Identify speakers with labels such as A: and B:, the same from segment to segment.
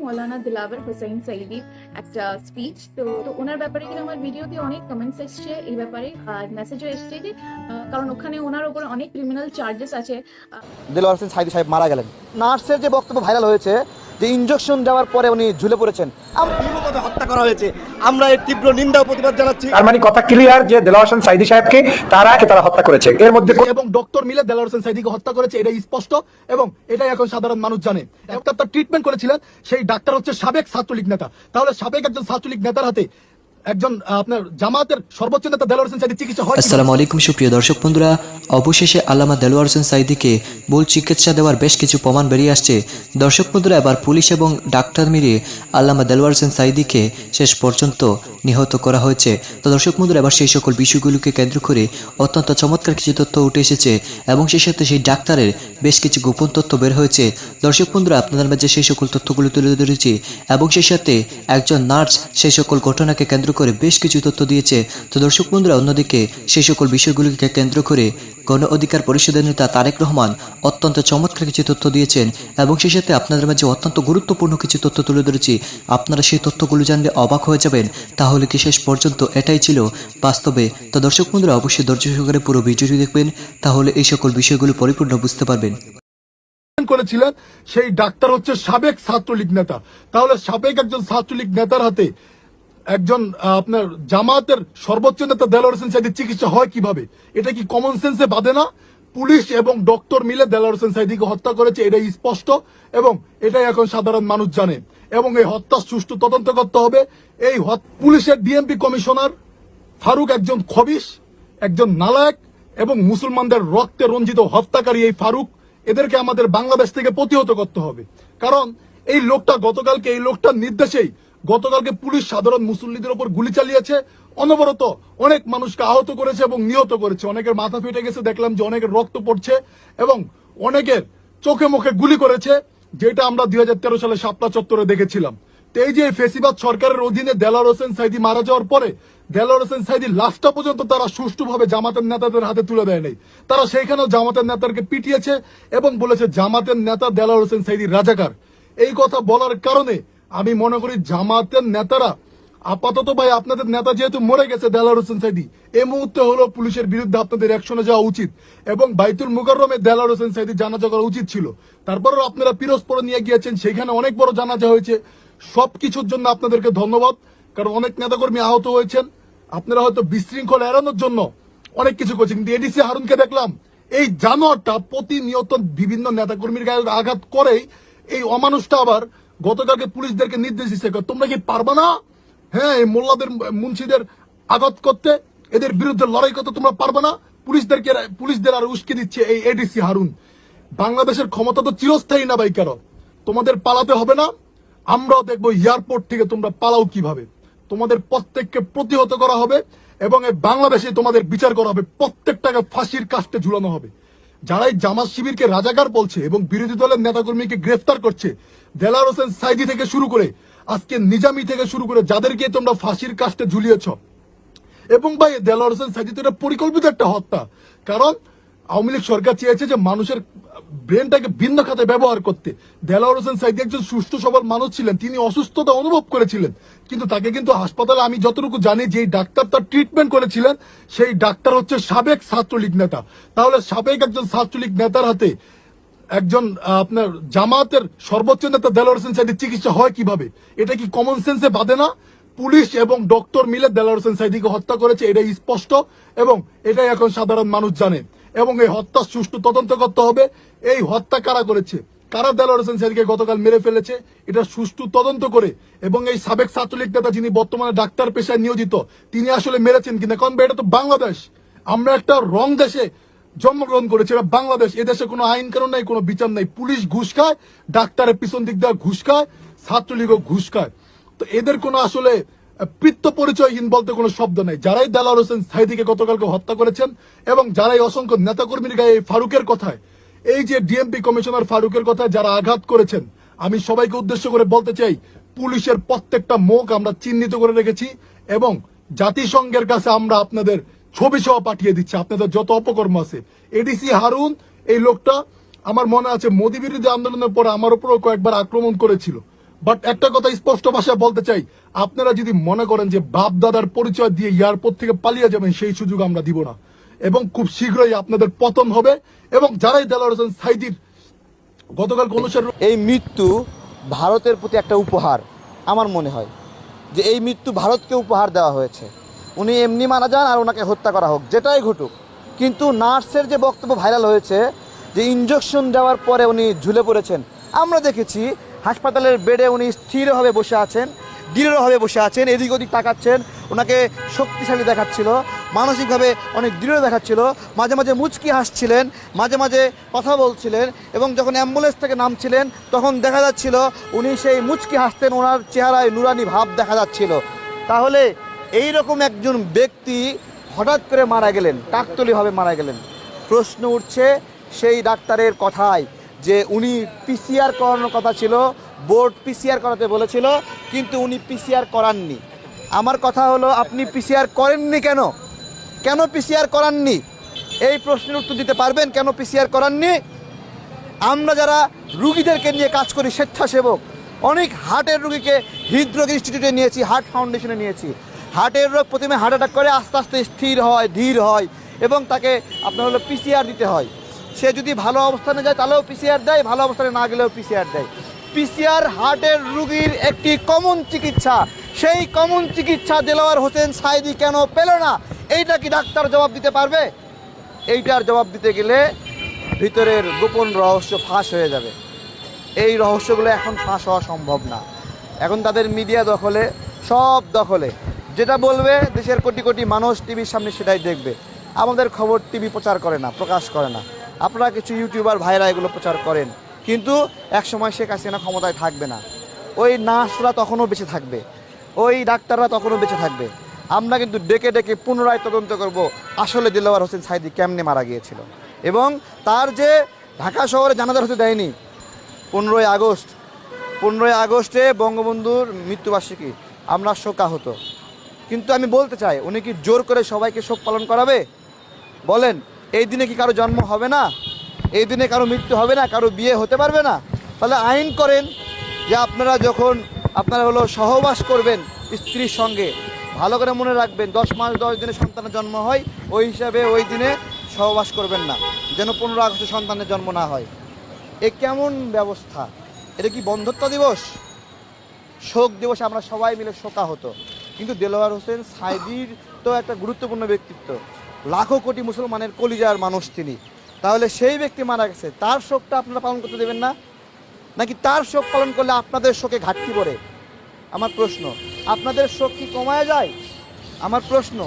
A: মৌলানা দিলাবর হুসাইন সাইদির একটা স্পিচ। তো ওনার ব্যাপারে কিন্তু আমার ভিডিওতে অনেক কমেন্টস এসছে এই ব্যাপারে, আর মেসেজও এসছে যে কারণ ওখানে ওনার উপর অনেক ক্রিমিনাল চার্জেস আছে।
B: দেলোয়ার হোসেন সাইদি সাহেব মারা গেলেন। নার্সের যে বক্তব্য ভাইরাল হয়েছে যে ইনজেকশন দেওয়ার পরে উনি ঝুলে পড়েছেন, হত্যা করা হয়েছে, আমরা এর তীব্র নিন্দা ও প্রতিবাদ জানাচ্ছি।
C: তার মানে কথা ক্লিয়ার যে দেলোয়ার হোসেন সাইদি সাহেবকে তারা হত্যা করেছে, এর মধ্যে
B: এবং ডক্টর মিলে দেলোয়ার হোসেন সাইদিকে হত্যা করেছে, এটা স্পষ্ট এবং এটাই এখন সাধারণ মানুষ জানে। একটা তার ট্রিটমেন্ট করেছিলেন সেই ডাক্তার হচ্ছে সাবেক ছাত্রলীগ নেতা। তাহলে সাবেক একজন ছাত্রলীগ নেতার হাতে একজন আপনার জামাতের সর্বোচ্চ নেতা দেলোয়ার হোসেন সাইদি চিকিৎসা হয়।
D: আসসালামু আলাইকুম সুপ্রিয় দর্শক বন্ধুরা, অবশেষে আল্লামা দেলোয়ার হোসেন সাইদিকে ভুল চিকিৎসা দেওয়ার বেশ কিছু প্রমাণ বেরিয়ে আসছে। দর্শক বন্ধুরা, এবার পুলিশ এবং ডাক্তার মিলিয়ে আল্লামা দেলোয়ার হোসেন সাইদিকে শেষ পর্যন্ত নিহত করা হয়েছে। তো দর্শক বন্ধুরা, এবার সেই সকল বিষয়গুলোকে কেন্দ্র করে অত্যন্ত চমৎকার কিছু তথ্য উঠে এসেছে এবং সেই সাথে সেই ডাক্তারের বেশ কিছু গোপন তথ্য বের হয়েছে। দর্শক বন্ধুরা, আপনাদের মাঝে সেই সকল তথ্যগুলো তুলে ধরেছি এবং সেই সাথে একজন নার্স সেই সকল ঘটনাকে কেন্দ্র করে বেশ কিছু তথ্য দিয়েছে। তো দর্শক বন্ধুরা, অন্যদিকে সেই সকল বিষয়গুলিকে কেন্দ্র করে গণ অধিকার পরিষদের নেতা তারেক রহমান অত্যন্ত চমৎকার কিছু তথ্য দিয়েছেন এবং সেই সাথে আপনাদের মাঝে অত্যন্ত গুরুত্বপূর্ণ কিছু তথ্য তুলে ধরেছি। আপনারা সেই তথ্যগুলো জানলে অবাক হয়ে যাবেন। তাহলে কি শেষ পর্যন্ত এটাই ছিল বাস্তবে? তো দর্শক বন্ধুরা, অবশ্যই ধৈর্য সহকারে পুরো ভিডিওটি দেখবেন, তাহলে এই সকল বিষয়গুলো পরিপূর্ণ বুঝতে পারবেন।
E: করেছিলেন সেই ডাক্তার হচ্ছে সাবেক ছাত্রলীগ নেতা। তাহলে সাবেক একজন ছাত্রলীগ নেতার হাতে একজন আপনার জামাতের সর্বোচ্চ নেতা দেলোয়ার হোসেন সাইদির চিকিৎসা হয় কিভাবে? এটা কি কমন সেন্সে বাধে না? পুলিশ এবং ডক্টর মিলে দেলোয়ার হোসেন সাইদিকে হত্যা করেছে, এটাই স্পষ্ট এবং এটাই এখন সাধারণ মানুষ জানে। এবং এই হত্যা সুষ্ঠু তদন্ত করতে হবে। এই পুলিশের ডিএমপি কমিশনার ফারুক একজন খবিশ, একজন নালায়েক এবং মুসলমানদের রক্তে রঞ্জিত হত্যাকারী এই ফারুক, এদেরকে আমাদের বাংলাদেশ থেকে প্রতিহত করতে হবে। কারণ এই লোকটার নির্দেশেই গতকালকে পুলিশ সাধারণ মুসল্লিদের উপর গুলি চালিয়েছে, অনবরত অনেক মানুষকে আহত করেছে এবং নিহত করেছে। অনেকের মাথা ফেটে গেছে, দেখলাম যে অনেকের রক্ত পড়ছে এবং অনেকের চোখে মুখে গুলি করেছে, যেটা আমরা 2013 সালে শাপলা চত্বরে দেখেছিলাম। তো এই যে ফেসিবাদ সরকারের অধীনে দেলোয়ার হোসেন সাইদি মারা যাওয়ার পরে দেলোয়ার হোসেন সাইদির লাশটা পর্যন্ত তারা সুষ্ঠুভাবে জামাতের নেতাদের হাতে তুলে দেয় নাই। তারা সেইখানেও জামাতের নেতাকে পিটিয়েছে এবং বলেছে জামাতের নেতা দেলোয়ার হোসেন সাইদি রাজাকার। এই কথা বলার কারণে আমি মনে করি জামাতের নেতারা আপাতত ভাই আপনাদের নেতা যেহেতু মরে গেছে দেলোয়ার হোসেন সাইদি, এই মুহূর্তে হলো পুলিশের বিরুদ্ধে আপনাদের অ্যাকশনে যাওয়া উচিত এবং বাইতুল মুকাররমে দেলোয়ার হোসেন সাইদি জানাজা করা উচিত ছিল। তারপরেও আপনারা পিরোজপুরে নিয়ে গিয়েছেন, সেখানে অনেক বড় জানাজা হয়েছে। সবকিছুর জন্য আপনাদেরকে ধন্যবাদ, কারণ অনেক নেতাকর্মী আহত হয়েছেন। আপনারা হয়তো বিশৃঙ্খল এড়ানোর জন্য অনেক কিছু করছেন, কিন্তু এডিসি হারুনকে দেখলাম এই জানোয়ারটা প্রতিনিয়ত বিভিন্ন নেতাকর্মীর গায়ে আঘাত করেই এই অমানুষটা আবার গতকালকে পুলিশদেরকে নির্দেশ দিচ্ছে, তোমরা কি পারবা না? হ্যাঁ, এই মোল্লাদের মুন্সিদের আঘাত করতে, এদের বিরুদ্ধে লড়াই করতে তোমরা পারবে না? পুলিশদের আর উস্কে দিচ্ছে এই এডিসি হারুন। বাংলাদেশের ক্ষমতা তো চিরস্থায়ী না ভাই, কেন তোমাদের পালাতে হবে না? আমরাও দেখবো এয়ারপোর্ট থেকে তোমরা পালাও কিভাবে। তোমাদের প্রত্যেককে প্রতিহত করা হবে এবং এই বাংলাদেশে তোমাদের বিচার করা হবে, প্রত্যেকটাকে ফাঁসির কাস্টে ঝুলানো হবে। যারাই জামাত শিবিরকে রাজাকার বলছে এবং বিরোধী দলের নেতাকর্মীকে গ্রেফতার করছে, দেলোয়ার হোসেন সাইদি থেকে শুরু করে আজকে নিজামি থেকে শুরু করে যাদেরকে তোমরা ফাঁসির কাস্টে ঝুলিয়েছ, এবং ভাই দেলোয়ার হোসেন সাইদি তো এটা পরিকল্পিত একটা হত্যা। কারণ আওয়ামী লীগ সরকার চেয়েছে যে মানুষের ব্রেনটাকে ভিন্ন খাতে ব্যবহার করতে। দেলোয়ার হোসেন সাইদি একজন সুস্থ সবল মানুষ ছিলেন, তিনি অসুস্থতা অনুভব করেছিলেন, কিন্তু তাকে কিন্তু হাসপাতালে আমি যতটুকু জানি যে ডাক্তার তার ট্রিটমেন্ট করেছিলেন সেই ডাক্তার হচ্ছে সাবেক ছাত্রলীগ নেতা। তাহলে সাবেক একজন ছাত্রলীগ নেতার হাতে একজন আপনার জামাতের সর্বোচ্চ নেতা দেলোয়ার হোসেন সাইদির চিকিৎসা হয় কিভাবে? এটা কি কমন সেন্সে বাধে না? পুলিশ এবং ডক্টর মিলে দেলোয়ার হোসেন সাইদিকে হত্যা করেছে, এটাই স্পষ্ট এবং এটাই এখন সাধারণ মানুষ জানে। এবং এই হত্যা সুষ্ঠু তদন্ত করতে হবে। এই হত্যা কারা করেছে, কারা দেলোয়ার হোসেন সাইদিকে গতকাল মেরে ফেলেছে, এটা সুষ্ঠু তদন্ত করে এবং এই সাবেক ছাত্রলীগ নেতা যিনি বর্তমানে ডাক্তার পেশায় নিয়োজিত, তিনি আসলে মেরেছেন কিনা। কারণ এটা তো বাংলাদেশ, আমরা একটা রং দেশে জন্মগ্রহণ করেছে, এটা বাংলাদেশ। এদেশে কোনো আইন কানুন নাই, কোনো বিচার নাই। পুলিশ ঘুষ খায়, ডাক্তারের পিছন দিক দিয়ে ঘুষ খায়, ছাত্রলীগও ঘুষ খায়। তো এদের কোনো আসলে বৃত্ত পরিচয়হীন বলতে কোনো শব্দ নাই। যারাই দেলোয়ার হোসেন সাইদিকে গতকালকে হত্যা করেছেন এবং যারাই অসংখ্য নেতাকর্মীর গায়ে ফারুকের কথায়, এই যে ডিএমপি কমিশনার ফারুকের কথায় যারা আঘাত করেছেন, আমি সবাইকে উদ্দেশ্য করে বলতে চাই, পুলিশের প্রত্যেকটা মুখ আমরা চিহ্নিত করে রেখেছি এবং জাতিসংঘের কাছে আমরা আপনাদের ছবি সহ পাঠিয়ে দিচ্ছি, আপনাদের যত অপকর্ম আছে। এডিসি হারুন এই লোকটা আমার মনে আছে মোদি বিরোধী আন্দোলনের পরে আমার উপরেও কয়েকবার আক্রমণ করেছিল, বাট একটা কথা স্পষ্ট ভাষায় বলতে চাই, আপনারা যদি মনে করেন যে বাপ দাদার পরিচয় দিয়ে এয়ারপোর্ট থেকে পালিয়ে যাবেন, সেই সুযোগ আমরা দিব না এবং খুব শীঘ্রই আপনাদের পতন হবে। এবং যারাই দেলোয়ার হোসেন সাঈদীর গতকাল অনুসারে
F: এই মৃত্যু ভারতের প্রতি একটা উপহার আমার মনে হয়, যে এই মৃত্যু ভারতকে উপহার দেওয়া হয়েছে। উনি এমনি মারা যান আর ওনাকে হত্যা করা হোক, যেটাই ঘটুক। কিন্তু নার্সের যে বক্তব্য ভাইরাল হয়েছে, যে ইনজেকশন দেওয়ার পরে উনি ঝুলে পড়েছেন, আমরা দেখেছি হাসপাতালের বেডে উনি স্থিরভাবে বসে আছেন, দৃঢ়ভাবে বসে আছেন, এদিক ওদিক তাকাচ্ছেন, ওনাকে শক্তিশালী দেখাচ্ছিল, মানসিকভাবে অনেক দৃঢ় দেখাচ্ছিল, মাঝে মাঝে মুচকি হাসছিলেন, মাঝে মাঝে কথা বলছিলেন, এবং যখন অ্যাম্বুলেন্স থেকে নামছিলেন তখন দেখা যাচ্ছিল উনি সেই মুচকি হাসতেন, ওনার চেহারায় নুরানি ভাব দেখা যাচ্ছিল। তাহলে এই রকম একজন ব্যক্তি হঠাৎ করে মারা গেলেন, কাকতালীয়ভাবে মারা গেলেন। প্রশ্ন উঠছে সেই ডাক্তারের কথায়, যে উনি পিসিআর করানোর কথা ছিল, বোর্ড পিসিআর করাতে বলেছিল, কিন্তু উনি পিসিআর করাননি। আমার কথা হলো, আপনি পিসিআর করেননি কেন? কেন পিসিআর করাননি? এই প্রশ্নের উত্তর দিতে পারবেন কেন পিসিআর করাননি? আমরা যারা রুগীদেরকে নিয়ে কাজ করি, স্বেচ্ছাসেবক, অনেক হার্টের রুগীকে হৃদরোগ ইনস্টিটিউটে নিয়েছি, হার্ট ফাউন্ডেশনে নিয়েছি। হার্টের রোগ প্রথমে হার্ট অ্যাটাক করে আস্তে আস্তে স্থির হয়, ধীর হয়, এবং তাকে আপনার হলো পিসিআর দিতে হয়। সে যদি ভালো অবস্থানে যায় তাহলেও পিসিআর দেয়, ভালো অবস্থানে না গেলেও পিসিআর দেয়। পিসিআর হার্টের রুগীর একটি কমন চিকিৎসা। সেই কমন চিকিৎসা দেলোয়ার হোসেন সাঈদী কেন পেল না? এইটা কি ডাক্তার জবাব দিতে পারবে? এইটার জবাব দিতে গেলে ভিতরের গোপন রহস্য ফাঁস হয়ে যাবে। এই রহস্যগুলো এখন ফাঁস হওয়া সম্ভব না। এখন তাদের মিডিয়া দখলে, সব দখলে। যেটা বলবে দেশের কোটি কোটি মানুষ টিভির সামনে সেটাই দেখবে। আমাদের খবর টিভি প্রচার করে না, প্রকাশ করে না। আপনারা কিছু ইউটিউবার ভাইরা এগুলো প্রচার করেন, কিন্তু একসময় শেখ হাসিনা ক্ষমতায় থাকবে না। ওই নার্সরা তখনও বেঁচে থাকবে, ওই ডাক্তাররা তখনও বেঁচে থাকবে। আমরা কিন্তু ডেকে ডেকে পুনরায় তদন্ত করব আসলে দেলোয়ার হোসেন সাঈদী কেমনে মারা গিয়েছিল, এবং তার যে ঢাকা শহরে জানাজা হতে দেয়নি। 15ই আগস্টে বঙ্গবন্ধুর মৃত্যুবার্ষিকী, আমরা শোকাহত। কিন্তু আমি বলতে চাই, উনি কি জোর করে সবাইকে শোক পালন করাবে? বলেন, এই দিনে কি কারো জন্ম হবে না? এই দিনে কারো মৃত্যু হবে না? কারো বিয়ে হতে পারবে না? তাহলে আইন করেন যে আপনারা যখন হলো সহবাস করবেন স্ত্রীর সঙ্গে, ভালো করে মনে রাখবেন 10 মাস 10 দিনে সন্তানের জন্ম হয়, ওই হিসাবে ওই দিনে সহবাস করবেন না, যেন 15 আগস্টে সন্তানের জন্ম না হয়। এ কেমন ব্যবস্থা? এটা কি বন্ধ্যত্ব দিবস? শোক দিবস আমরা সবাই মিলে শোকাহত। কিন্তু দেলোয়ার হোসেন সাঈদীর তো একটা গুরুত্বপূর্ণ ব্যক্তিত্ব, লাখো কোটি মুসলমানের কলিজার মানুষ তিনি। তাহলে সেই ব্যক্তি মারা গেছে, তার শোকটা আপনারা পালন করতে দেবেন না? নাকি তার শোক পালন করলে আপনাদের শোকে ঘাটতি পড়ে? আমার প্রশ্ন, আপনাদের শোক কি কমায় যায়? আমার প্রশ্ন,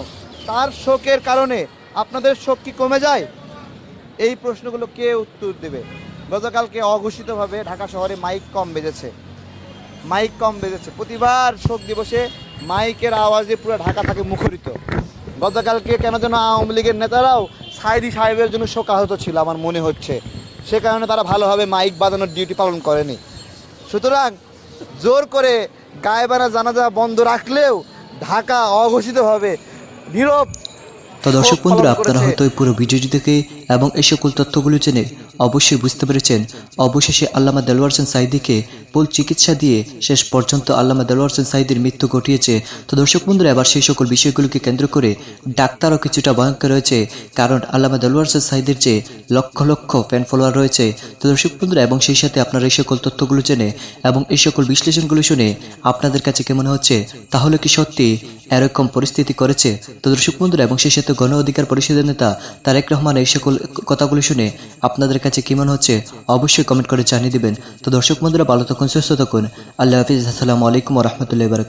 F: তার শোকের কারণে আপনাদের শোক কি কমে যায়? এই প্রশ্নগুলো কে উত্তর দেবে? গতকালকে অঘোষিতভাবে ঢাকা শহরে মাইক কম বেজেছে। প্রতিবার শোক দিবসে মাইকের আওয়াজে পুরো ঢাকা থাকে মুখরিত। গতকালকে কেন যেন আওয়ামী লীগের নেতারাও সাঈদী সাহেবের জন্য শোকাহত ছিল আমার মনে হচ্ছে, সে কারণে তারা ভালোভাবে মাইক বাজানোর ডিউটি পালন করেনি। সুতরাং জোর করে গায়েবানা জানাজা বন্ধ রাখলেও ঢাকা অঘোষিতভাবে নীরব।
D: তো দর্শক বন্ধুরা, আপনারা হয়তো এই পুরো ভিডিওটি দেখে এবং এই সকল তথ্যগুলো জেনে অবশ্যই বুঝতে পেরেছেন, অবশেষে আল্লামা দেলোয়ার হোসেন সাঈদীকে ভুল চিকিৎসা দিয়ে শেষ পর্যন্ত আল্লামা দেলোয়ার হোসেন সাঈদীর মৃত্যু ঘটিয়েছে। তো দর্শক বন্ধুরা, এবার সেই সকল বিষয়গুলোকে কেন্দ্র করে ডাক্তারও কিছুটা ভয়ঙ্কর রয়েছে, কারণ আল্লামা দেলোয়ার হোসেন সাঈদীর যে লক্ষ লক্ষ ফ্যান ফলোয়ার রয়েছে। তো দর্শক বন্ধুরা, এবং সেই সাথে আপনারা এই সকল তথ্যগুলো জেনে এবং এই সকল বিশ্লেষণগুলো শুনে আপনাদের কাছে কেমন হচ্ছে? তাহলে কি সত্যি এরকম পরিস্থিতি করেছে? তো দর্শক বন্ধুরা, এবং সেই সাথে গণ অধিকার পরিষদের নেতা তারেক রহমান এই সকল কথাগুলো শুনে আপনাদের কাছে কি মনে হচ্ছে অবশ্যই কমেন্ট করে জানিয়ে দিবেন। তো দর্শক বন্ধুরা, ভালো থাকুন, সুস্থ থাকুন। আল্লাহ হাফিজ। আসসালামু আলাইকুম ওয়া রাহমাতুল্লাহি ওয়া বারাকাতুহু।